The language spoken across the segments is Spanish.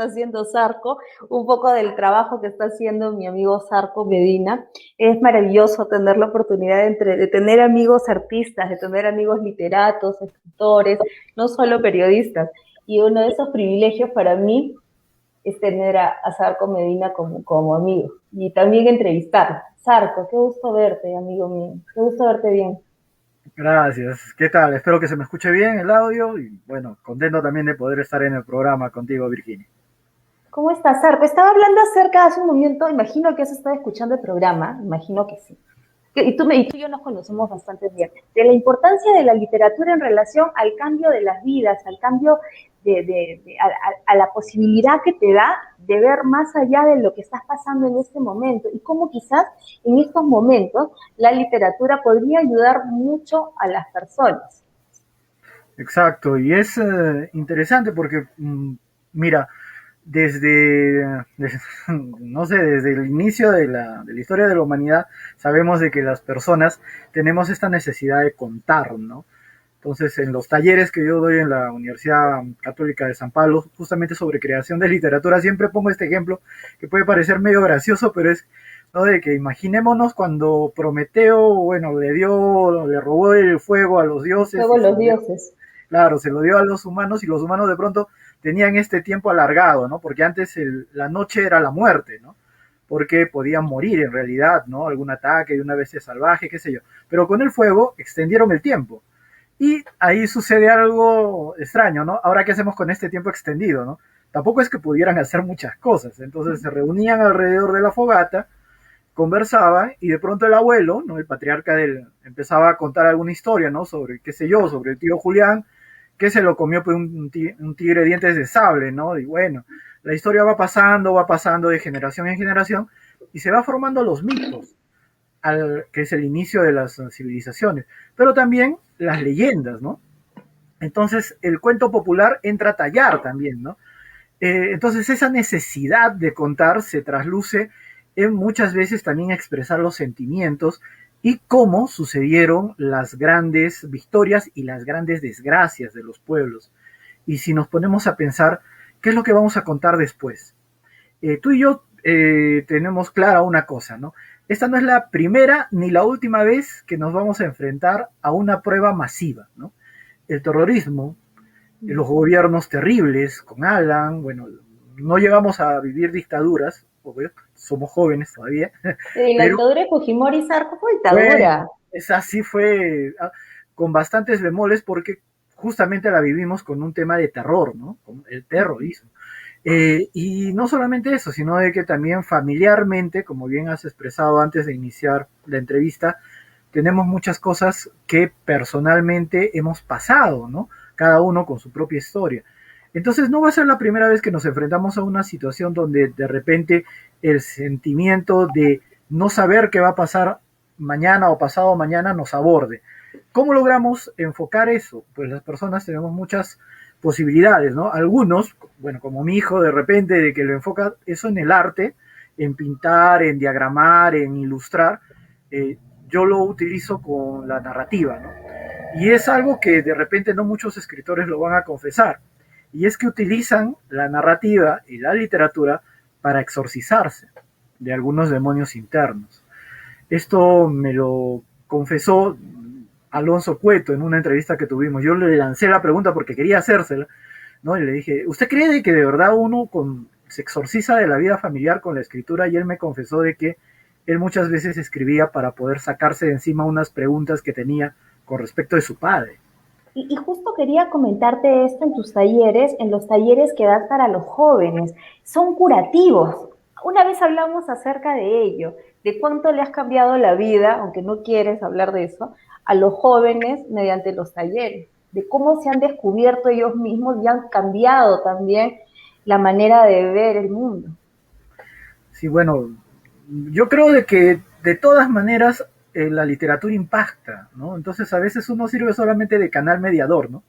está haciendo Sarco, un poco del trabajo que está haciendo mi amigo Sarco Medina. Es maravilloso tener la oportunidad de tener amigos artistas, de tener amigos literatos, escritores, no solo periodistas. Y uno de esos privilegios para mí es tener a Sarco Medina como amigo y también entrevistarlo. Sarco, qué gusto verte, amigo mío. Qué gusto verte bien. Gracias. ¿Qué tal? Espero que se me escuche bien el audio y bueno, contento también de poder estar en el programa contigo, Virginia. ¿Cómo estás, Sarco? Estaba hablando acerca hace un momento, imagino que has estado escuchando el programa, imagino que sí. Y tú y yo nos conocemos bastante bien, de la importancia de la literatura en relación al cambio de las vidas, al cambio a la posibilidad que te da de ver más allá de lo que estás pasando en este momento y cómo quizás en estos momentos la literatura podría ayudar mucho a las personas. Exacto, y es interesante porque, mira, desde, no sé, desde el inicio de la historia de la humanidad, sabemos de que las personas tenemos esta necesidad de contar, ¿no? Entonces, en los talleres que yo doy en la Universidad Católica de San Pablo, justamente sobre creación de literatura, siempre pongo este ejemplo que puede parecer medio gracioso, pero es, ¿no? De que imaginémonos cuando Prometeo, bueno, le robó el fuego a los dioses Luego y se los lo dio, dioses. claro, se lo dio a los humanos y los humanos de pronto tenían este tiempo alargado, ¿no? Porque antes la noche era la muerte, ¿no? Porque podían morir en realidad, ¿no? Algún ataque de una bestia salvaje, qué sé yo. Pero con el fuego extendieron el tiempo. Y ahí sucede algo extraño, ¿no? Ahora, ¿qué hacemos con este tiempo extendido, no? Tampoco es que pudieran hacer muchas cosas. Entonces se reunían alrededor de la fogata, conversaban y de pronto el abuelo, ¿no? El patriarca empezaba a contar alguna historia, ¿no? Sobre, qué sé yo, sobre el tío Julián, que se lo comió por un tigre de dientes de sable, ¿no? Y bueno, la historia va pasando de generación en generación y se va formando los mitos, que es el inicio de las civilizaciones, pero también las leyendas, ¿no? Entonces el cuento popular entra a tallar también, ¿no? Entonces esa necesidad de contar se trasluce en muchas veces también expresar los sentimientos y cómo sucedieron las grandes victorias y las grandes desgracias de los pueblos. Y si nos ponemos a pensar, ¿qué es lo que vamos a contar después? Tú y yo tenemos clara una cosa, ¿no? Esta no es la primera ni la última vez que nos vamos a enfrentar a una prueba masiva, ¿no? El terrorismo, los gobiernos terribles con Alan, bueno, no llegamos a vivir dictaduras, obvio, somos jóvenes todavía, La pero dictadura de Fujimori, Sarco, fue bueno, dictadura. esa sí fue con bastantes bemoles porque justamente la vivimos con un tema de terror, ¿no? Con el terrorismo. Y no solamente eso, sino de que también familiarmente, como bien has expresado antes de iniciar la entrevista, tenemos muchas cosas que personalmente hemos pasado, ¿no? Cada uno con su propia historia. Entonces no va a ser la primera vez que nos enfrentamos a una situación donde de repente el sentimiento de no saber qué va a pasar mañana o pasado mañana nos aborde. ¿Cómo logramos enfocar eso? Pues las personas tenemos muchas posibilidades, ¿no? Algunos, bueno, como mi hijo de repente, de que lo enfoca eso en el arte, en pintar, en diagramar, en ilustrar, eh, yo lo utilizo con la narrativa, ¿no? Y es algo que de repente no muchos escritores lo van a confesar, y es que utilizan la narrativa y la literatura para exorcizarse de algunos demonios internos. Esto me lo confesó Alonso Cueto en una entrevista que tuvimos. Yo le lancé la pregunta porque quería hacérsela, ¿no? Y le dije, ¿usted cree que de verdad uno se exorciza de la vida familiar con la escritura? Y él me confesó de que él muchas veces escribía para poder sacarse de encima unas preguntas que tenía con respecto de su padre. Y justo quería comentarte esto en tus talleres, en los talleres que das para los jóvenes. Son curativos. Una vez hablamos acerca de ello, de cuánto le has cambiado la vida, aunque no quieres hablar de eso, a los jóvenes mediante los talleres, de cómo se han descubierto ellos mismos y han cambiado también la manera de ver el mundo. Sí, bueno, yo creo de que de todas maneras la literatura impacta, ¿no? Entonces a veces uno sirve solamente de canal mediador, ¿no?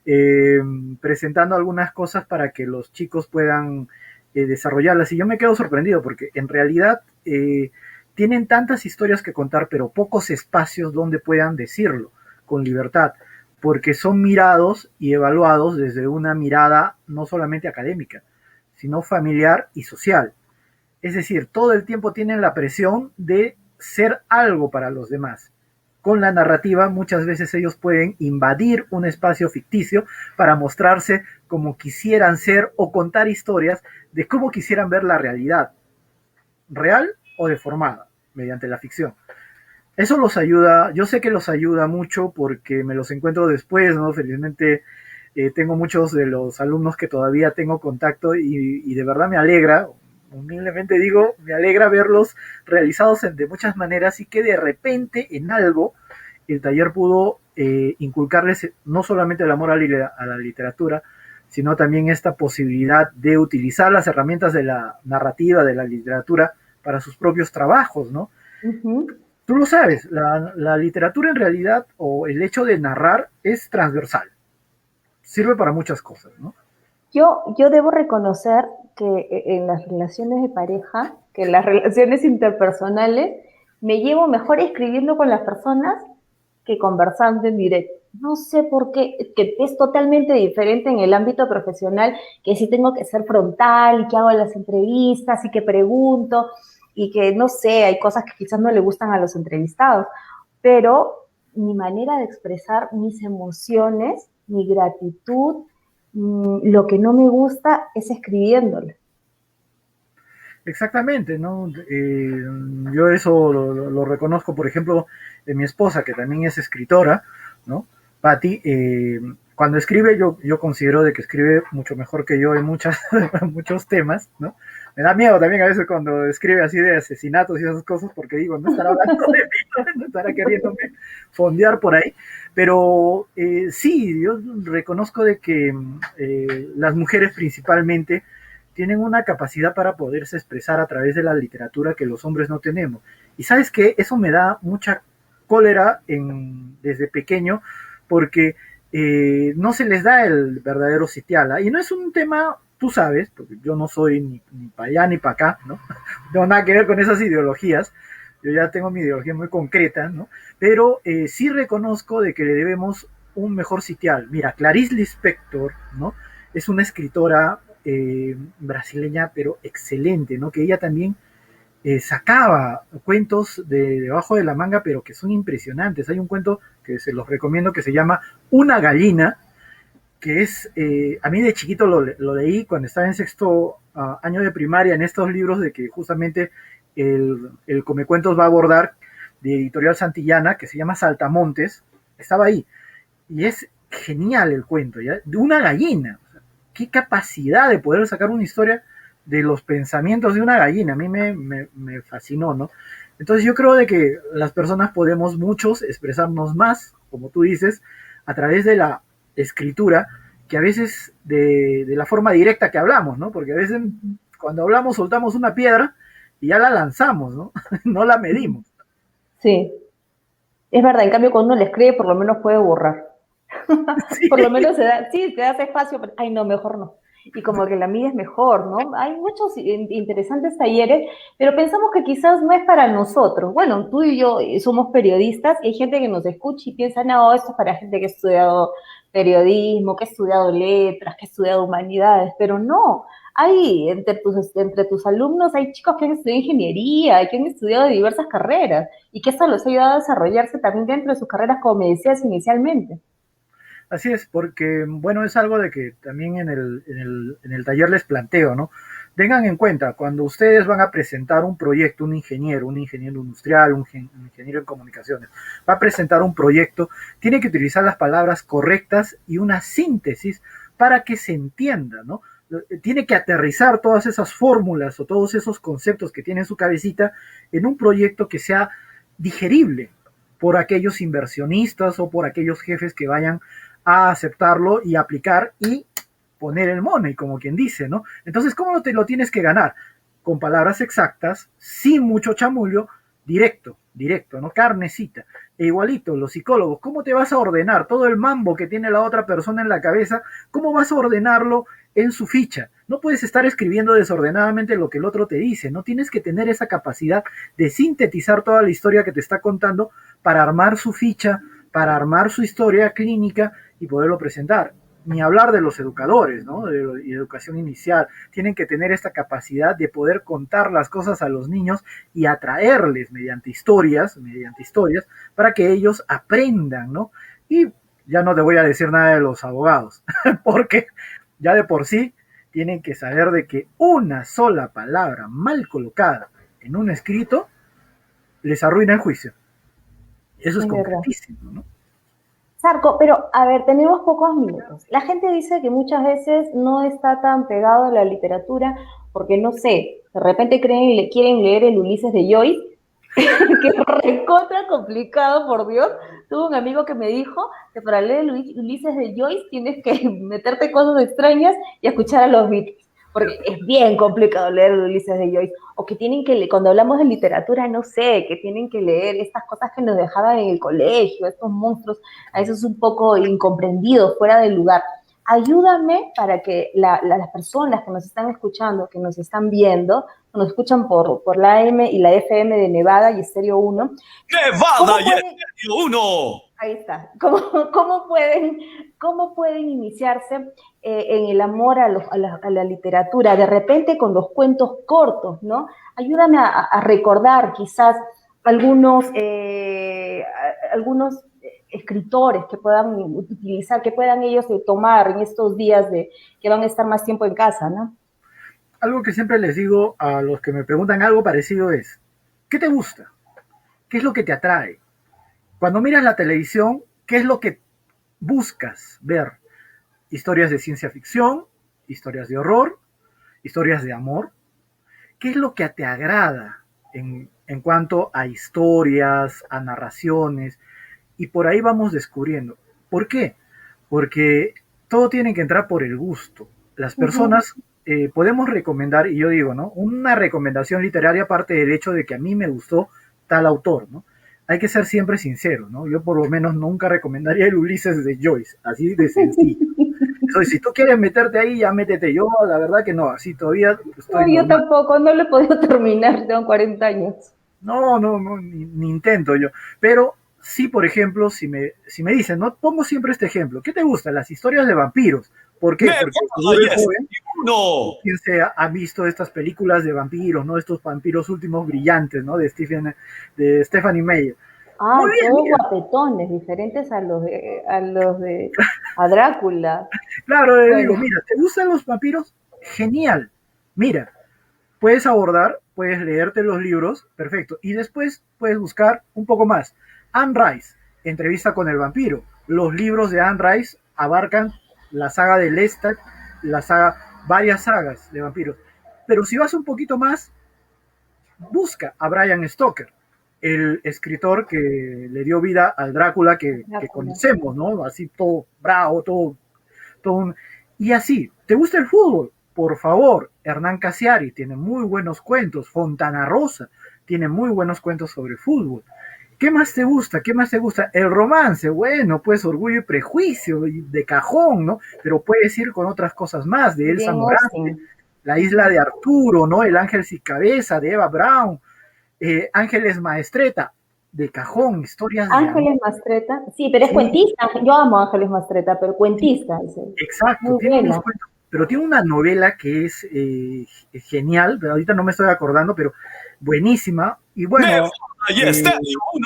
eh, Presentando algunas cosas para que los chicos puedan desarrollarlas. Y yo me quedo sorprendido porque en realidad tienen tantas historias que contar, pero pocos espacios donde puedan decirlo con libertad, porque son mirados y evaluados desde una mirada no solamente académica, sino familiar y social. Es decir, todo el tiempo tienen la presión de ser algo para los demás. Con la narrativa muchas veces ellos pueden invadir un espacio ficticio para mostrarse como quisieran ser o contar historias de cómo quisieran ver la realidad, real o deformada, mediante la ficción. Eso los ayuda, yo sé que los ayuda mucho porque me los encuentro después, ¿no? Felizmente tengo muchos de los alumnos que todavía tengo contacto y de verdad me alegra, humildemente digo, me alegra verlos realizados de muchas maneras y que de repente en algo el taller pudo inculcarles no solamente el amor a la literatura, sino también esta posibilidad de utilizar las herramientas de la narrativa, de la literatura, para sus propios trabajos, ¿no? Ujú. Tú lo sabes, la literatura en realidad, o el hecho de narrar, es transversal. Sirve para muchas cosas, ¿no? Yo debo reconocer que en las relaciones de pareja, que en las relaciones interpersonales, me llevo mejor escribiendo con las personas que conversando en directo. No sé por qué, que es totalmente diferente en el ámbito profesional, que sí tengo que ser frontal y que hago las entrevistas y que pregunto y que no sé, hay cosas que quizás no le gustan a los entrevistados, pero mi manera de expresar mis emociones, mi gratitud, lo que no me gusta es escribiéndolo. Exactamente, ¿no? Yo eso lo reconozco, por ejemplo, de mi esposa, que también es escritora, ¿no? Patti, cuando escribe, yo considero de que escribe mucho mejor que yo en muchos temas, ¿no? Me da miedo también a veces cuando escribe así de asesinatos y esas cosas, porque digo, no estará hablando de mí, no estará queriéndome fondear por ahí, pero sí, yo reconozco de que las mujeres principalmente tienen una capacidad para poderse expresar a través de la literatura que los hombres no tenemos. Y sabes qué, eso me da mucha cólera desde pequeño, porque no se les da el verdadero sitial. Y no es un tema, tú sabes, porque yo no soy ni para allá ni para acá, ¿no? No tengo nada que ver con esas ideologías. Yo ya tengo mi ideología muy concreta, ¿no? Pero sí reconozco de que le debemos un mejor sitial. Mira, Clarice Lispector, ¿no? Es una escritora brasileña, pero excelente, ¿no? Que ella también sacaba cuentos debajo de la manga, pero que son impresionantes. Hay un cuento que se los recomiendo que se llama Una gallina, que es, a mí de chiquito lo leí cuando estaba en sexto año de primaria, en estos libros de que justamente el Comecuentos va a abordar, de Editorial Santillana, que se llama Saltamontes, estaba ahí. Y es genial el cuento, ¿ya? De una gallina. Qué capacidad de poder sacar una historia de los pensamientos de una gallina. A mí me fascinó, ¿no? Entonces yo creo de que las personas podemos muchos expresarnos más, como tú dices, a través de la escritura, que a veces de la forma directa que hablamos, ¿no? Porque a veces cuando hablamos soltamos una piedra y ya la lanzamos, ¿no? No la medimos. Sí, es verdad, en cambio cuando uno le escribe por lo menos puede borrar. Por lo menos se da, sí, te das espacio, pero, ay no, mejor no. Y como que la mía es mejor, ¿no? Hay muchos interesantes talleres, pero pensamos que quizás no es para nosotros. Bueno, tú y yo somos periodistas y hay gente que nos escucha y piensa, no, esto es para gente que ha estudiado periodismo, que ha estudiado letras, que ha estudiado humanidades, pero no. Hay entre tus alumnos hay chicos que han estudiado ingeniería, que han estudiado diversas carreras y que esto los ha ayudado a desarrollarse también dentro de sus carreras, como me decías inicialmente. Así es, porque, bueno, es algo de que también en el taller les planteo, ¿no? Tengan en cuenta, cuando ustedes van a presentar un proyecto, un ingeniero industrial, un ingeniero en comunicaciones, va a presentar un proyecto, tiene que utilizar las palabras correctas y una síntesis para que se entienda, ¿no? Tiene que aterrizar todas esas fórmulas o todos esos conceptos que tiene en su cabecita en un proyecto que sea digerible por aquellos inversionistas o por aquellos jefes que vayan a aceptarlo y aplicar y poner el money, como quien dice, ¿no? Entonces, ¿cómo te lo tienes que ganar? Con palabras exactas, sin mucho chamullo, directo, ¿no? Carnecita. E igualito, los psicólogos, ¿cómo te vas a ordenar todo el mambo que tiene la otra persona en la cabeza? ¿Cómo vas a ordenarlo en su ficha? No puedes estar escribiendo desordenadamente lo que el otro te dice, no tienes que tener esa capacidad de sintetizar toda la historia que te está contando para armar su ficha, para armar su historia clínica y poderlo presentar. ni hablar de los educadores, ¿no? De educación inicial. Tienen que tener esta capacidad de poder contar las cosas a los niños y atraerles mediante historias, para que ellos aprendan, ¿no? Y ya no te voy a decir nada de los abogados, porque ya de por sí tienen que saber de que una sola palabra mal colocada en un escrito les arruina el juicio. Eso es Es verdad. concretísimo, ¿no? Sarco, pero a ver, tenemos pocos minutos. La gente dice que muchas veces no está tan pegado a la literatura porque, no sé, de repente creen y quieren leer el Ulises de Joyce, que es recontra complicado, por Dios. Tuve un amigo que me dijo que para leer el Ulises de Joyce tienes que meterte cosas extrañas y escuchar a los Beatles, porque es bien complicado leer el Ulises de Joyce. O que tienen que, cuando hablamos de literatura, no sé, que tienen que leer estas cosas que nos dejaban en el colegio, estos monstruos, a veces un poco incomprendidos, fuera del lugar. Ayúdame para que las personas que nos están escuchando, que nos están viendo, nos escuchan por la AM y la FM de Nevada y Estéreo 1. Nevada y Estéreo 1. Ahí está. ¿Cómo pueden iniciarse en el amor a la literatura? De repente con los cuentos cortos, ¿no? Ayúdame a recordar quizás algunos escritores que puedan utilizar, que puedan ellos tomar en estos días que van a estar más tiempo en casa, ¿no? Algo que siempre les digo a los que me preguntan algo parecido es, ¿qué te gusta? ¿Qué es lo que te atrae? Cuando miras la televisión, ¿qué es lo que buscas ver? Historias de ciencia ficción, historias de horror, historias de amor. ¿Qué es lo que te agrada en cuanto a historias, a narraciones? Y por ahí vamos descubriendo. ¿Por qué? Porque todo tiene que entrar por el gusto. Las personas podemos recomendar, y yo digo, ¿no? Una recomendación literaria parte del hecho de que a mí me gustó tal autor, ¿no? Hay que ser siempre sincero, ¿no? Yo por lo menos nunca recomendaría el Ulises de Joyce, así de sencillo. Entonces, si tú quieres meterte ahí, ya métete. Yo, la verdad que no, así todavía estoy No, yo normal. tampoco, no lo he podido terminar, tengo 40 años. No, no, no, ni intento yo. Pero sí, por ejemplo, si me dicen, no, pongo siempre este ejemplo. ¿Qué te gustan? Las historias de vampiros. ¿Por qué? Nevada Porque cuando y eres joven, Estéreo 1. ¿quién se ha visto estas películas de vampiros, no? Estos vampiros últimos brillantes, ¿no? De Stephanie Meyer. Ay, Muy bien, todos mira. guapetones, diferentes a Drácula. Claro, le digo, Bueno, mira, ¿te gustan los vampiros? Genial. Mira, puedes abordar, puedes leerte los libros, perfecto. Y después puedes buscar un poco más. Anne Rice, Entrevista con el vampiro. Los libros de Anne Rice abarcan la saga de Lestat, varias sagas de vampiros. Pero si vas un poquito más, busca a Bram Stoker, el escritor que le dio vida al Drácula que Drácula. conocemos, ¿no? Así todo bravo, todo un... Y así, ¿te gusta el fútbol? Por favor, Hernán Casiari tiene muy buenos cuentos, Fontana Rosa tiene muy buenos cuentos sobre fútbol. ¿Qué más te gusta? ¿Qué más te gusta? El romance, bueno, pues Orgullo y Prejuicio, de cajón, ¿no? Pero puedes ir con otras cosas más, de Elsa Jane Morante, Austen. La isla de Arturo, ¿no? El ángel sin cabeza, de Eva Brown, Ángeles Maestreta, de cajón, historias de amor. Ángeles Mastreta, sí, pero es Sí, cuentista. Yo amo a Ángeles Mastreta, pero sí, cuentista, exacto, muy tiene unos buena. cuentos, pero tiene una novela que es genial, pero ahorita no me estoy acordando, pero buenísima. Y Nevada bueno, y Estéreo 1.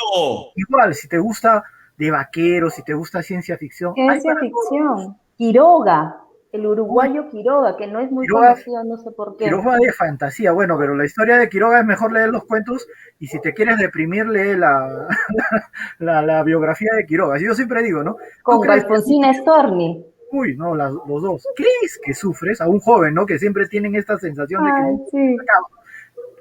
igual, si te gusta de vaqueros, si te gusta ciencia ficción, hay Ciencia para todos los... ficción. Quiroga, el Uy, uruguayo Quiroga, que no es muy Quiroga, conocido, no sé por qué. Quiroga de fantasía, bueno, pero la historia de Quiroga es mejor leer los cuentos y si te quieres deprimir, lee la biografía de Quiroga. Así yo siempre digo, ¿no? ¿Tú Con crees que Alfonsina Storni. uy, no, los dos. ¿Crees que sufres? A un joven, ¿no? Que siempre tienen esta sensación de que Ay, nunca se sí. acaba.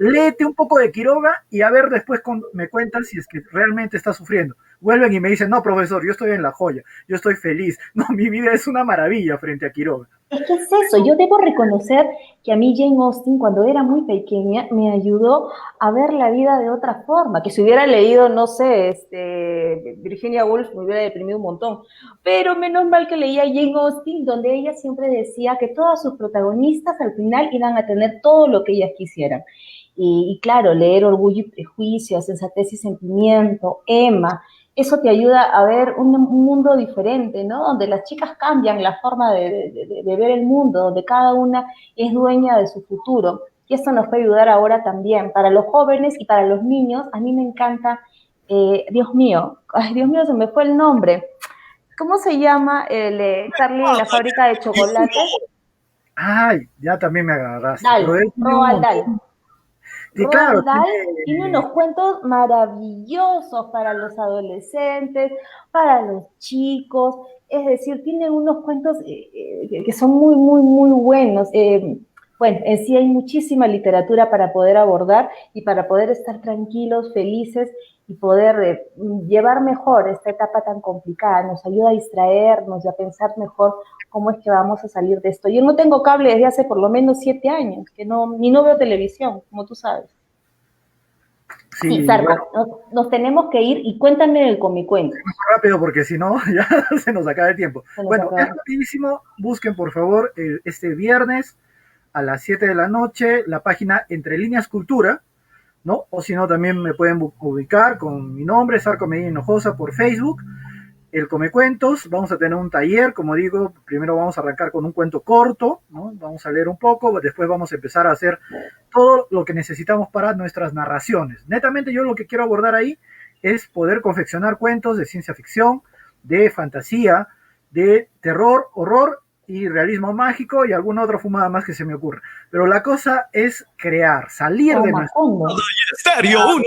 Léete un poco de Quiroga y a ver después me cuentas si es que realmente estás sufriendo. Vuelven y me dicen, no, profesor, yo estoy en la joya, yo estoy feliz. No, mi vida es una maravilla frente a Quiroga. Es que es eso, yo debo reconocer que a mí Jane Austen cuando era muy pequeña me ayudó a ver la vida de otra forma, que si hubiera leído, no sé, Virginia Woolf me hubiera deprimido un montón, pero menos mal que leía Jane Austen donde ella siempre decía que todas sus protagonistas al final iban a tener todo lo que ellas quisieran. y claro, leer Orgullo y Prejuicio, Sensatez y Sentimiento, Emma, eso te ayuda a ver un mundo diferente, ¿no? Donde las chicas cambian la forma de ver el mundo, donde cada una es dueña de su futuro. Y esto nos puede ayudar ahora también para los jóvenes y para los niños. A mí me encanta, Dios mío, ay, Dios mío, se me fue el nombre. ¿Cómo se llama el Charlie y la fábrica de chocolates? Ay, ya también me agarraste. Dahl, Pero él tiene un Roald montón. Dahl. Sí, claro, Roald Dahl tiene unos cuentos maravillosos para los adolescentes, para los chicos, es decir, tiene unos cuentos que son muy, muy, muy buenos. Bueno, en sí hay muchísima literatura para poder abordar y para poder estar tranquilos, felices y poder llevar mejor esta etapa tan complicada. Nos ayuda a distraernos y a pensar mejor cómo es que vamos a salir de esto. Yo no tengo cable desde hace por lo menos 7 años, que ni no veo televisión, como tú sabes. Sí, sí, Sarko, bueno, nos tenemos que ir y cuéntame el comicuento. rápido porque si no, ya se nos acaba el tiempo. Se nos Bueno, es acaba. rapidísimo. Busquen, por favor, este viernes a las 7 de la noche la página Entre Líneas Cultura, ¿no? O si no, también me pueden ubicar con mi nombre, Sarko Medina Hinojosa, por Facebook. El Comecuentos, vamos a tener un taller, como digo, primero vamos a arrancar con un cuento corto, ¿no? Vamos a leer un poco, después vamos a empezar a hacer todo lo que necesitamos para nuestras narraciones. Netamente yo lo que quiero abordar ahí es poder confeccionar cuentos de ciencia ficción, de fantasía, de terror, horror y realismo mágico y alguna otra fumada más que se me ocurra. Pero la cosa es crear, salir de nuestra... Estéreo 1.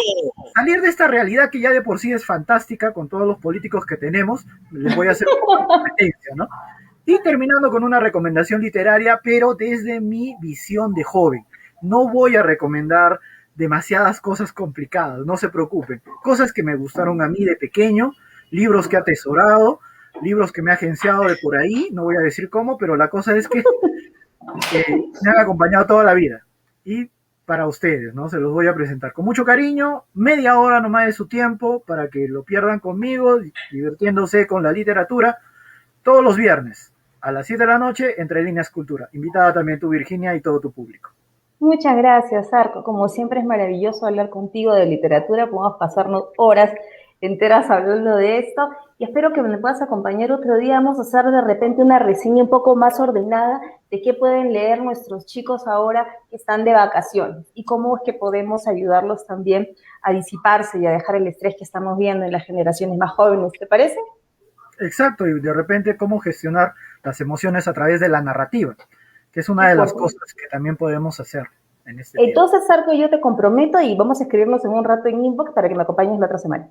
Salir de esta realidad que ya de por sí es fantástica con todos los políticos que tenemos, les voy a hacer una competencia, ¿no? Y terminando con una recomendación literaria, pero desde mi visión de joven. No voy a recomendar demasiadas cosas complicadas, no se preocupen. Cosas que me gustaron a mí de pequeño, libros que he atesorado, libros que me ha agenciado de por ahí, no voy a decir cómo, pero la cosa es que me han acompañado toda la vida. Y para ustedes, ¿no? Se los voy a presentar con mucho cariño, media hora nomás de su tiempo para que lo pierdan conmigo, divirtiéndose con la literatura, todos los viernes a las 7 de la noche, Entre Líneas Cultura. Invitada también tú, Virginia, y todo tu público. Muchas gracias, Sarko. Como siempre es maravilloso hablar contigo de literatura. Podemos pasarnos horas enteras hablando de esto y espero que me puedas acompañar otro día. Vamos a hacer de repente una reseña un poco más ordenada de qué pueden leer nuestros chicos ahora que están de vacaciones y cómo es que podemos ayudarlos también a disiparse y a dejar el estrés que estamos viendo en las generaciones más jóvenes. ¿Te parece? Exacto, y de repente cómo gestionar las emociones a través de la narrativa, que es una de las cosas que también podemos hacer en este tiempo. Entonces, Sarko, yo te comprometo y vamos a escribirnos en un rato en inbox para que me acompañes la otra semana.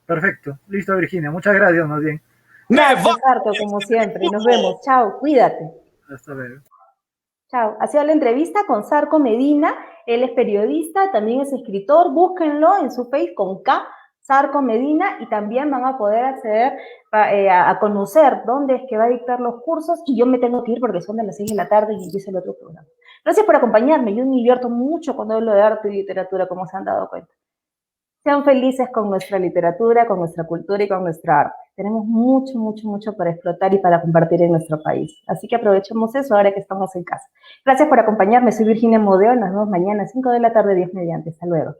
Perfecto, listo, Virginia, muchas gracias, más bien. Gracias, Sarko, como siempre. Nos vemos. Chao, cuídate. Hasta luego. Chao. Ha sido la entrevista con Sarko Medina. Él es periodista, también es escritor. Búsquenlo en su face con K, Sarko Medina, y también van a poder acceder a conocer dónde es que va a dictar los cursos. Y yo me tengo que ir porque son de las 6 de la tarde y empieza el otro programa. Gracias por acompañarme. Yo me divierto mucho cuando hablo de arte y literatura, como se han dado cuenta. Sean felices con nuestra literatura, con nuestra cultura y con nuestra arte. Tenemos mucho, mucho, mucho para explotar y para compartir en nuestro país. Así que aprovechemos eso ahora que estamos en casa. Gracias por acompañarme. Soy Virginia Modeo. Nos vemos mañana a 5 de la tarde, 10 mediante. Hasta luego.